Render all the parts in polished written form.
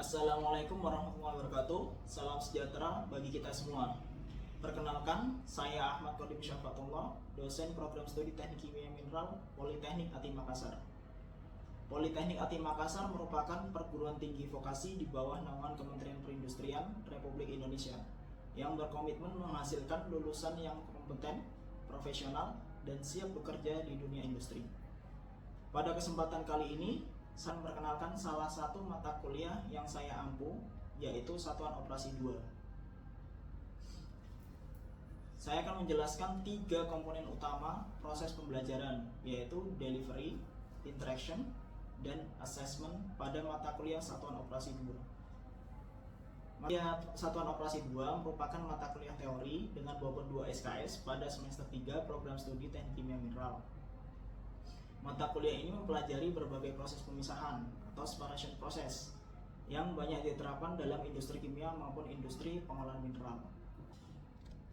Assalamualaikum warahmatullahi wabarakatuh. Salam sejahtera bagi kita semua. Perkenalkan, saya Ahmad Kodim Syafatullah, dosen program studi Teknik Kimia Mineral Politeknik Atin Makassar. Politeknik Atin Makassar merupakan perguruan tinggi vokasi di bawah naungan Kementerian Perindustrian Republik Indonesia yang berkomitmen menghasilkan lulusan yang kompeten, profesional, dan siap bekerja di dunia industri. Pada kesempatan kali ini, saya memperkenalkan salah satu mata kuliah yang saya ampu, yaitu Satuan Operasi 2. Saya akan menjelaskan 3 komponen utama proses pembelajaran, yaitu delivery, interaction, dan assessment pada mata kuliah Satuan Operasi 2. Mata Satuan Operasi 2 merupakan mata kuliah teori dengan bobot 2 SKS pada semester 3 program studi Teknik Kimia Mineral. Mata kuliah ini mempelajari berbagai proses pemisahan atau separation proses yang banyak diterapkan dalam industri kimia maupun industri pengolahan mineral.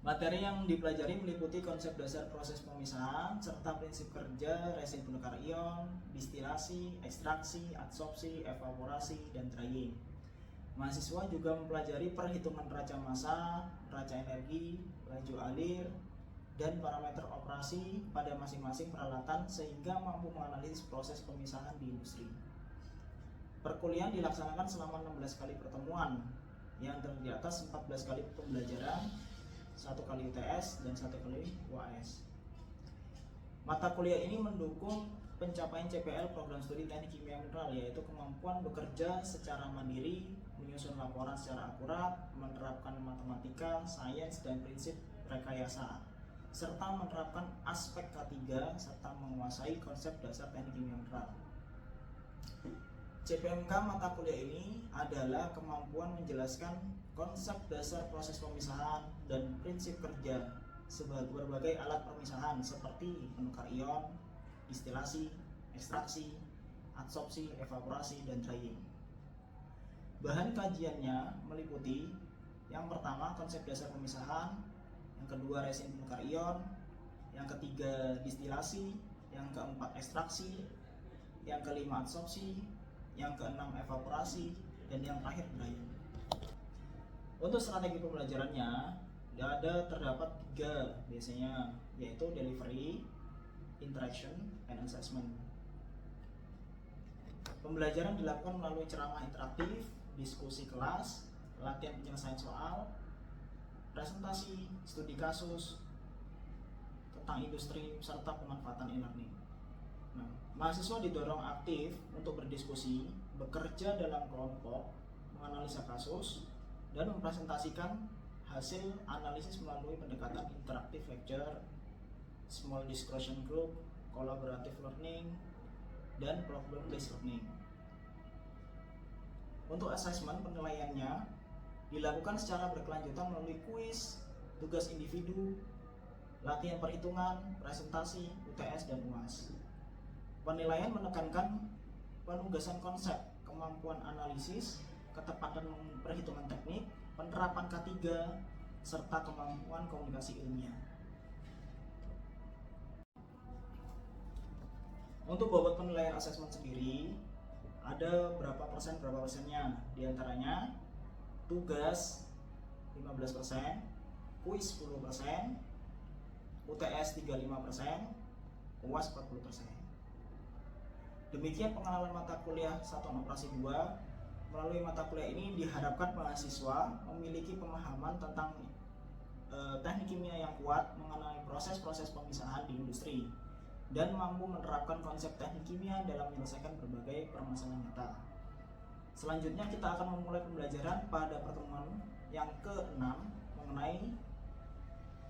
Materi yang dipelajari meliputi konsep dasar proses pemisahan serta prinsip kerja resin penukar ion, distilasi, ekstraksi, adsorpsi, evaporasi, dan drying. Mahasiswa juga mempelajari perhitungan raca massa, raca energi, laju alir, dan parameter operasi pada masing-masing peralatan sehingga mampu menganalisis proses pemisahan di industri. Perkuliahan dilaksanakan selama 16 kali pertemuan yang terdiri di atas 14 kali pembelajaran, 1 kali UTS, dan 1 kali UAS. Mata kuliah ini mendukung pencapaian CPL program studi Teknik Kimia Mineral, yaitu kemampuan bekerja secara mandiri, menyusun laporan secara akurat, menerapkan matematika, sains, dan prinsip rekayasa, serta menerapkan aspek K3 serta menguasai konsep dasar teknik kimia mineral. CPMK mata kuliah ini adalah kemampuan menjelaskan konsep dasar proses pemisahan dan prinsip kerja sebagai berbagai alat pemisahan seperti penukar ion, distilasi, ekstraksi, adsorpsi, evaporasi, dan drying. Bahan kajiannya meliputi yang pertama konsep dasar pemisahan, yang kedua resin penukar ion, yang ketiga distilasi, yang keempat ekstraksi, yang kelima adsorpsi, yang keenam evaporasi, dan yang terakhir drying. Untuk strategi pembelajarannya terdapat 3 biasanya, yaitu delivery, interaction, and assessment. Pembelajaran dilakukan melalui ceramah interaktif, diskusi kelas, latihan penyelesaian soal, presentasi, studi kasus tentang industri, serta pemanfaatan e-learning. Mahasiswa didorong aktif untuk berdiskusi, bekerja dalam kelompok, menganalisa kasus, dan mempresentasikan hasil analisis melalui pendekatan interaktif lecture, small discussion group, collaborative learning, dan problem based learning. Untuk assessment penilaiannya dilakukan secara berkelanjutan melalui kuis, tugas individu, latihan perhitungan, presentasi, UTS, dan UAS. Penilaian menekankan penugasan konsep, kemampuan analisis, ketepatan perhitungan teknik, penerapan K3, serta kemampuan komunikasi ilmiah. Untuk bobot penilaian asesmen sendiri, ada berapa persennya? Di antaranya tugas 15%, kuis 10%, UTS 35%, UAS 40%. Demikian pengenalan mata kuliah Satuan Operasi 2. Melalui mata kuliah ini diharapkan mahasiswa memiliki pemahaman tentang teknik kimia yang kuat mengenai proses-proses pemisahan di industri dan mampu menerapkan konsep teknik kimia dalam menyelesaikan berbagai permasalahan nyata. Selanjutnya kita akan memulai pembelajaran pada pertemuan yang ke-6 mengenai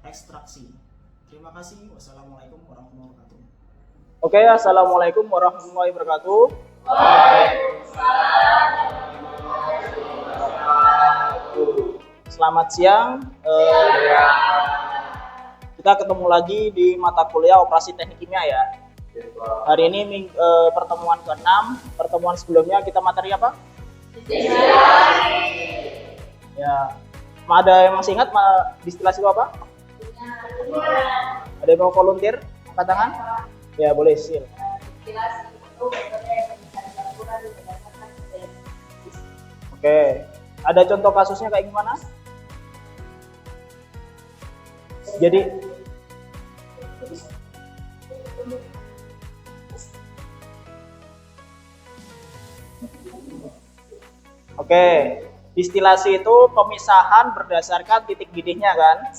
ekstraksi. Terima kasih. Wassalamualaikum warahmatullahi wabarakatuh. Oke, assalamualaikum warahmatullahi wabarakatuh. Selamat siang. Kita ketemu lagi di mata kuliah operasi teknik kimia ya. Hari ini pertemuan ke-6. Pertemuan sebelumnya kita materi apa? Ya, ada yang masih ingat distilasi itu apa? Ada yang mau volunteer? Angkat tangan? Ya, boleh, sil. Distilasi itu metode penyimpanan campuran berdasarkan Oke, ada contoh kasusnya kayak gimana? Jadi oke, distilasi itu pemisahan berdasarkan titik didihnya kan.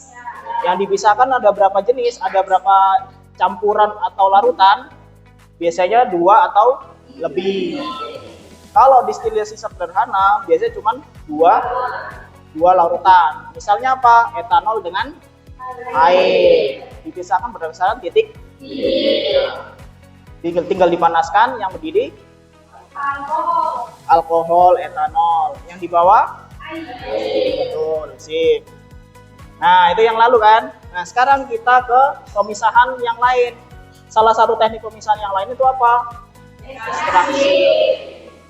Yang dipisahkan ada berapa jenis, ada berapa campuran atau larutan, biasanya 2 atau lebih. Kalau distilasi sederhana biasanya cuma 2 larutan. Misalnya apa? Etanol dengan air. Dipisahkan berdasarkan titik tinggal dipanaskan, yang mendidih alkohol, etanol, yang di bawah betul, sip. Nah, itu yang lalu kan. Nah, sekarang kita ke pemisahan yang lain. Salah satu teknik pemisahan yang lain itu apa? Ekstraksi.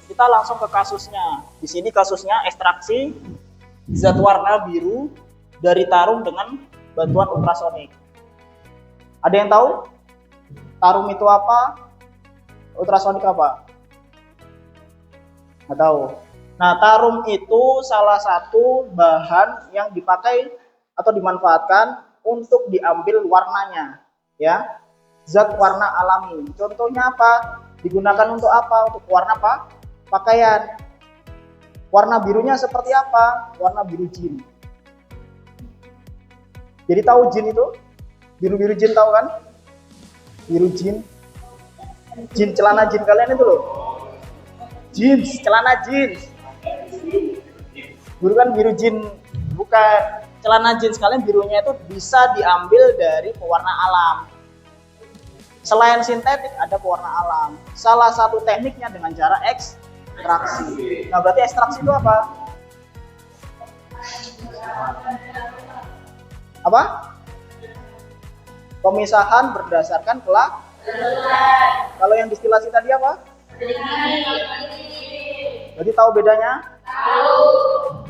Kita langsung ke kasusnya. Di sini kasusnya ekstraksi zat warna biru dari tarum dengan bantuan ultrasonik. Ada yang tahu? Tarum itu apa? Ultrasonik apa? Nggak tahu. Nah, tarum itu salah satu bahan yang dipakai atau dimanfaatkan untuk diambil warnanya, ya. Zat warna alami. Contohnya apa? Digunakan untuk apa? Untuk warna apa? Pakaian. Warna birunya seperti apa? Warna biru jin. Jadi tahu jin itu? Biru-biru jin tahu kan? Biru jin. Jin celana jin kalian itu loh. Jeans, celana jeans. Biru kan biru jin, bukan. Celana jeans kalian birunya itu bisa diambil dari pewarna alam. Selain sintetik ada pewarna alam. Salah satu tekniknya dengan cara ekstraksi. Nah, berarti ekstraksi itu apa? Apa? Pemisahan berdasarkan kelak. Kalau yang distilasi tadi apa? Berarti tahu bedanya? Tahu.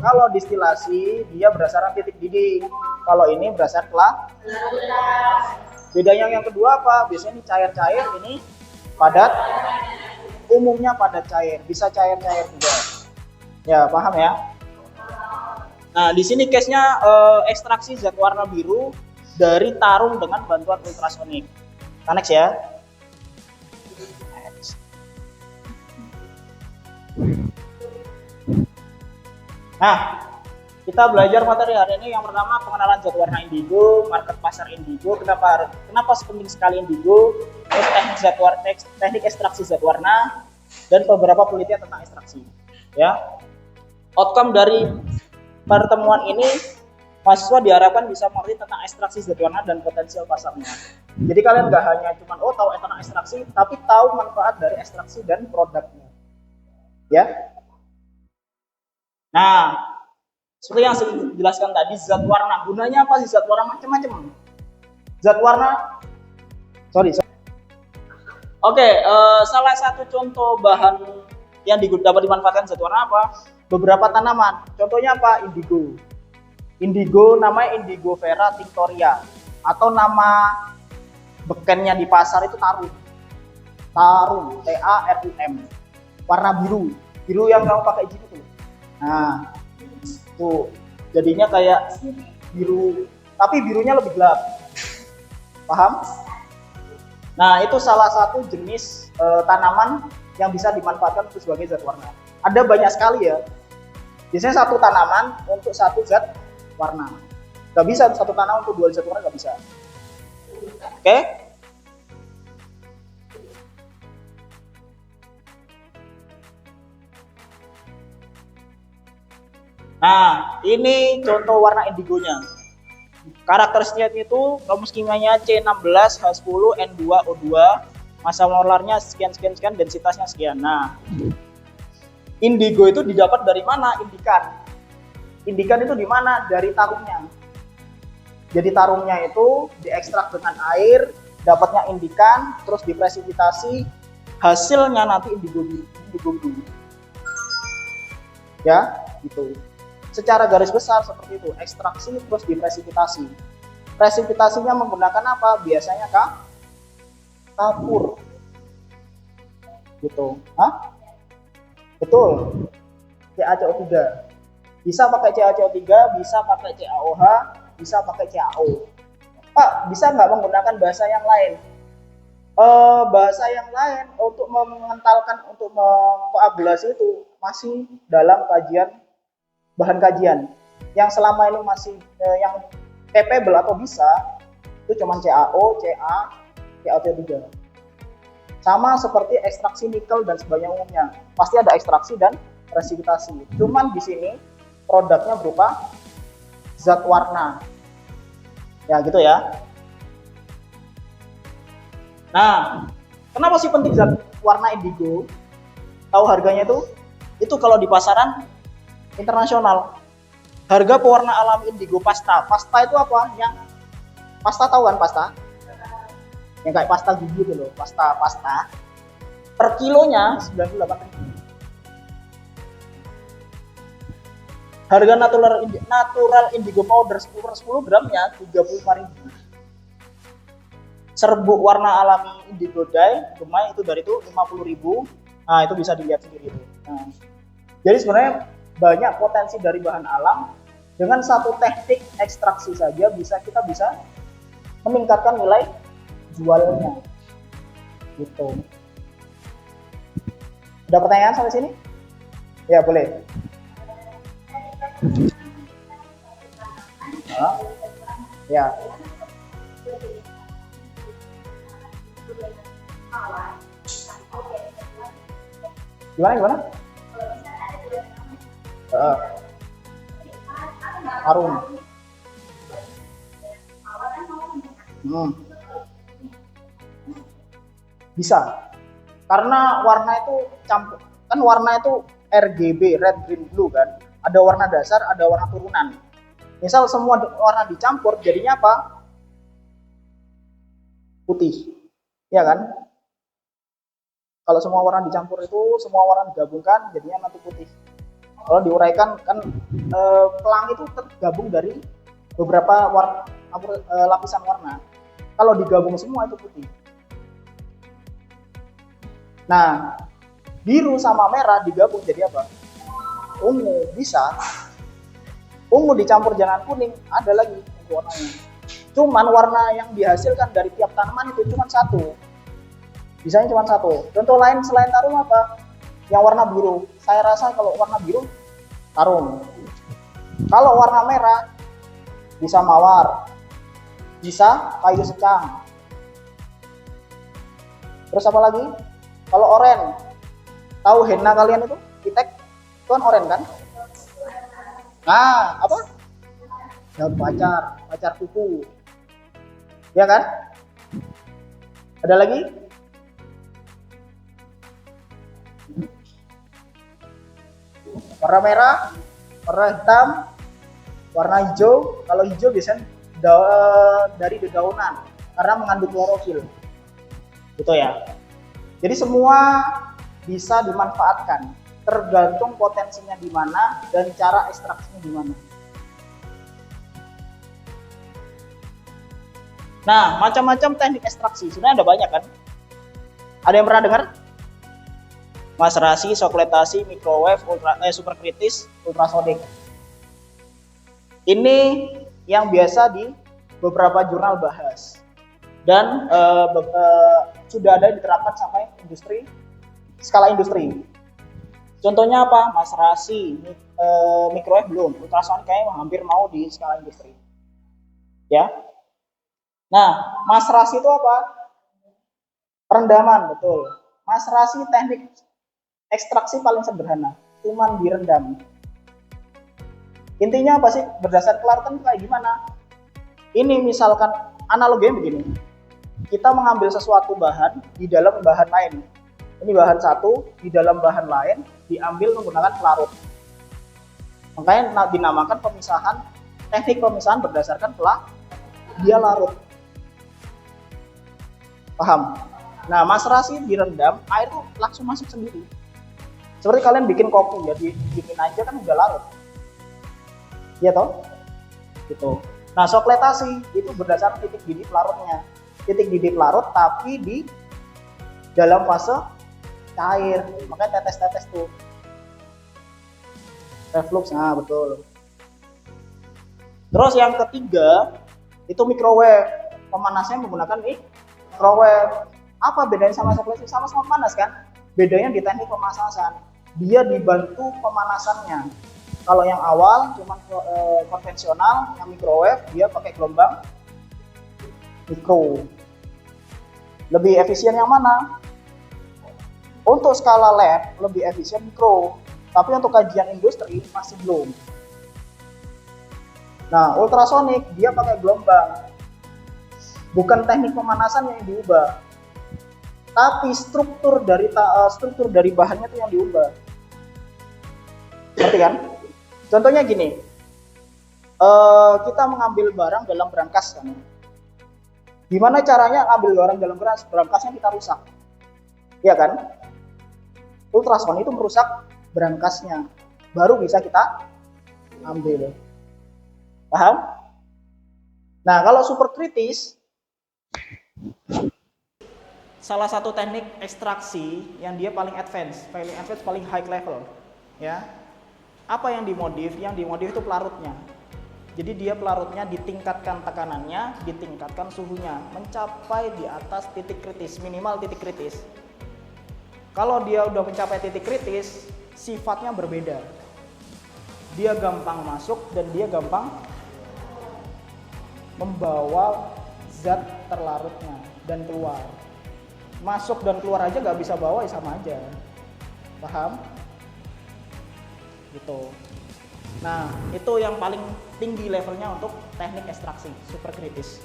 Kalau distilasi dia berdasarkan titik didih. Kalau ini berdasarkan kelak. Bedanya yang kedua apa? Biasanya ini cair-cair, ini padat. Umumnya padat cair, bisa cair-cair juga. Ya, paham ya? Nah, di sini case-nya ekstraksi zat warna biru dari tarum dengan bantuan ultrasonik. Next ya. Nah, kita belajar materi hari ini yang pertama pengenalan zat warna indigo, market pasar indigo, kenapa penting sekali indigo, terus teknik ekstraksi zat warna, dan beberapa penelitian tentang ekstraksi. Ya, outcome dari pertemuan ini mahasiswa diharapkan bisa mengerti tentang ekstraksi zat warna dan potensial pasarnya. Jadi kalian nggak hanya cuma tahu tentang ekstraksi, tapi tahu manfaat dari ekstraksi dan produknya. Ya. Nah, seperti yang saya jelaskan tadi, zat warna gunanya apa sih? Zat warna macam-macam. Zat warna, Oke, salah satu contoh bahan yang dapat dimanfaatkan zat warna apa? Beberapa tanaman. Contohnya apa? Indigo. Indigo namanya Indigo Vera tinctoria, atau nama bekennya di pasar itu tarum. Tarum, TARUM. Warna biru. Biru yang kamu pakai di sini tuh. Nah, tuh jadinya kayak biru, tapi birunya lebih gelap. Paham? Nah, itu salah satu jenis tanaman yang bisa dimanfaatkan sebagai zat warna. Ada banyak sekali ya. Biasanya satu tanaman untuk satu zat warna. Gak bisa satu tanaman untuk 2 zat warna, gak bisa. Oke? Nah, ini contoh warna indigonya. Karakteristiknya itu rumus kimianya C16H10N2O2, massa molarnya sekian, densitasnya sekian. Nah, indigo itu didapat dari mana? Indikan. Indikan itu di mana? Dari tarumnya. Jadi tarumnya itu diekstrak dengan air, dapatnya indikan, terus dipresipitasi, hasilnya nanti indigo biru. Ya, gitu. Secara garis besar seperti itu, ekstraksi terus dipresipitasi. Presipitasinya menggunakan apa? Biasanya kapur. Gitu. Hah? Betul. CaCO3. Bisa pakai CaCO3, bisa pakai CaOH, bisa pakai CaO. Pak, bisa nggak menggunakan bahasa yang lain? Bahasa yang lain untuk mengentalkan, untuk mengkoagulasi itu masih dalam kajian, bahan kajian. Yang selama ini masih yang capable atau bisa itu cuma CaO, Ca, CaO3. Sama seperti ekstraksi nikel dan sebagainya umumnya. Pasti ada ekstraksi dan resitasi. Cuman di sini produknya berupa zat warna. Ya gitu ya. Nah, kenapa sih penting zat warna indigo? Tahu harganya itu? Itu kalau di pasaran internasional. Harga pewarna alami indigo pasta. Pasta itu apa? Yang pasta, tahu kan pasta? Yang kayak pasta gigi itu loh, pasta. Per kilonya 98.000. Harga natural indigo powder 10 gramnya 35.000. Serbuk warna alami indigo dye gemai itu dari itu 50.000. Nah, itu bisa dilihat sendiri itu. Nah, jadi sebenarnya banyak potensi dari bahan alam. Dengan satu teknik ekstraksi saja kita bisa meningkatkan nilai jualnya. Gitu. Ada pertanyaan sampai sini? Ya, boleh. Ya. Gimana? Harum. Bisa. Karena warna itu campur. Kan warna itu RGB, red, green, blue kan. Ada warna dasar, ada warna turunan. Misal semua warna dicampur, jadinya apa? Putih. Ya kan? Kalau semua warna dicampur itu, semua warna digabungkan, jadinya nanti putih. Kalau diuraikan kan pelangi itu tergabung dari beberapa lapisan warna. Kalau digabung semua itu putih. Nah, biru sama merah digabung jadi apa? Ungu. Bisa. Ungu dicampur jangan kuning, ada lagi warnanya. Cuman warna yang dihasilkan dari tiap tanaman itu cuma satu. Bisanya cuma satu. Contoh lain selain tarum apa? Yang warna biru. Saya rasa kalau warna biru tarum. Kalau warna merah bisa mawar, bisa kayu secang. Terus apa lagi? Kalau oranye, tahu henna kalian itu? Pitek itu kan oranye kan? Nah, apa? Daun pacar kuku. Ya kan? Ada lagi? Warna merah, warna hitam, warna hijau. Kalau hijau biasanya dari dedaunan karena mengandung klorofil. Gitu ya. Jadi semua bisa dimanfaatkan, tergantung potensinya di mana dan cara ekstraksinya di mana. Nah, macam-macam teknik ekstraksi sebenarnya ada banyak kan? Ada yang pernah dengar? Maserasi, sokletasi, microwave, superkritis, ultrasonik. Ini yang biasa di beberapa jurnal bahas dan sudah ada diterapkan sampai skala industri. Contohnya apa? Maserasi, microwave belum, ultrasonik kayaknya hampir mau di skala industri. Ya. Nah, maserasi itu apa? Perendaman, betul. Maserasi teknik ekstraksi paling sederhana, cuman direndam. Intinya apa sih? Berdasar kelarutan kayak gimana? Ini misalkan analoginya begini. Kita mengambil sesuatu bahan di dalam bahan lain. Ini bahan satu, di dalam bahan lain diambil menggunakan pelarut. Makanya dinamakan teknik pemisahan berdasarkan dia larut. Paham? Nah, maserasi direndam, air itu langsung masuk sendiri. Seperti kalian bikin kopi ya, dibikin aja kan udah larut. Iya toh? Gitu. Nah, sokletasi itu berdasarkan titik didih larutnya. Titik didih larut tapi di dalam fase cair. Makanya tetes-tetes tuh. reflux, nah betul. Terus yang ketiga itu microwave, pemanasnya menggunakan microwave. Apa bedanya sama suplesi? Sama-sama panas kan? Bedanya di teknik pemanasan, dia dibantu pemanasannya. Kalau yang awal cuma konvensional, yang microwave dia pakai gelombang mikro. Lebih efisien yang mana? Untuk skala lab lebih efisien mikro, tapi untuk kajian industri masih belum. Nah, ultrasonik dia pakai gelombang. Bukan teknik pemanasan yang diubah, tapi struktur dari bahannya itu yang diubah. Ngerti kan? Contohnya gini, kita mengambil barang dalam berangkas kan. Gimana caranya ngambil barang dalam berangkasnya kita rusak? Iya kan? Ultrason itu merusak berangkasnya, baru bisa kita ambil. Paham? Nah, kalau super kritis, salah satu teknik ekstraksi yang dia paling advance, paling high level, ya. Apa yang dimodif? Yang dimodif itu pelarutnya. Jadi dia pelarutnya ditingkatkan tekanannya, ditingkatkan suhunya, mencapai di atas titik kritis, minimal titik kritis. Kalau dia udah mencapai titik kritis, sifatnya berbeda. Dia gampang masuk dan dia gampang membawa zat terlarutnya dan keluar. Masuk dan keluar aja nggak bisa bawa, ya sama aja. Paham? Gitu. Nah, itu yang paling tinggi levelnya untuk teknik ekstraksi, super kritis.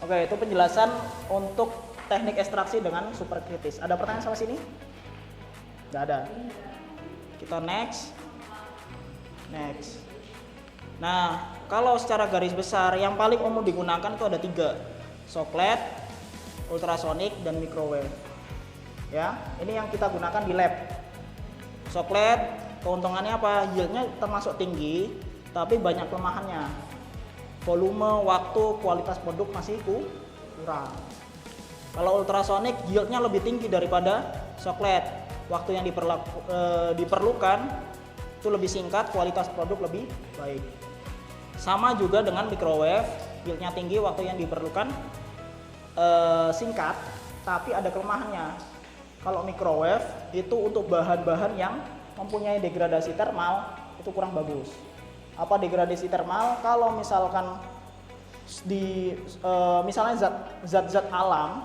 Oke, itu penjelasan untuk teknik ekstraksi dengan super kritis. Ada pertanyaan sampai sini? Nggak ada. Kita next. Nah, kalau secara garis besar yang paling umum digunakan itu ada 3. Soklet, ultrasonik, dan microwave. Ya, ini yang kita gunakan di lab. Soklet, keuntungannya apa? Yieldnya termasuk tinggi, tapi banyak kelemahannya. Volume, waktu, kualitas produk masih kurang. Kalau ultrasonik yieldnya lebih tinggi daripada soklet. Waktu yang diperlukan itu lebih singkat, kualitas produk lebih baik. Sama juga dengan microwave, yieldnya tinggi, waktu yang diperlukan singkat, tapi ada kelemahannya. Kalau microwave itu untuk bahan-bahan yang mempunyai degradasi termal itu kurang bagus. Apa degradasi termal? Kalau misalkan misalnya zat-zat alam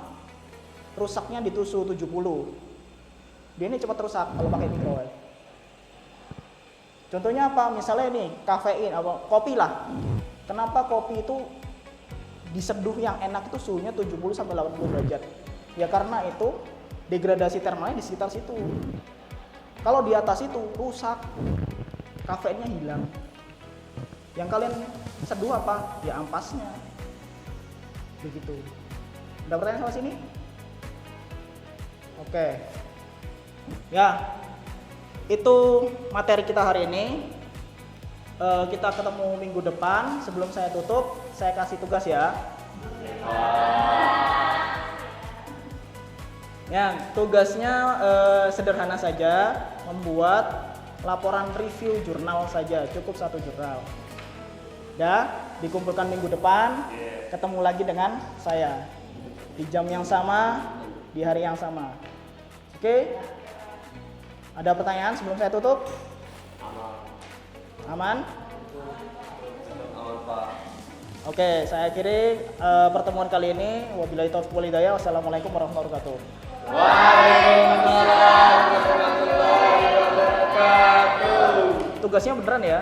rusaknya di suhu 70, dia ini cepat rusak kalau pakai microwave. Contohnya apa? Misalnya ini kafein, kopi lah. Kenapa kopi itu diseduh yang enak itu suhunya 70 sampai 80 derajat? Ya karena itu degradasi termalnya di sekitar situ. Kalau di atas itu rusak, kafeinnya hilang. Yang kalian seduh apa? Ya ampasnya. Begitu. Ada pertanyaan sama sini? Oke. Ya, itu materi kita hari ini. Kita ketemu minggu depan. Sebelum saya tutup, saya kasih tugas ya. Ya, tugasnya sederhana saja, membuat laporan review jurnal saja, cukup 1 jurnal. Ya, dikumpulkan minggu depan, ketemu lagi dengan saya di jam yang sama, di hari yang sama. Oke? Ada pertanyaan sebelum saya tutup? Aman? Aman, Pak. Oke, saya akhiri pertemuan kali ini. Wabillahi taufiq wal hidayah. Wassalamualaikum warahmatullahi wabarakatuh. Waalaikumsalam warahmatullahi wabarakatuh. Tugasnya beneran ya?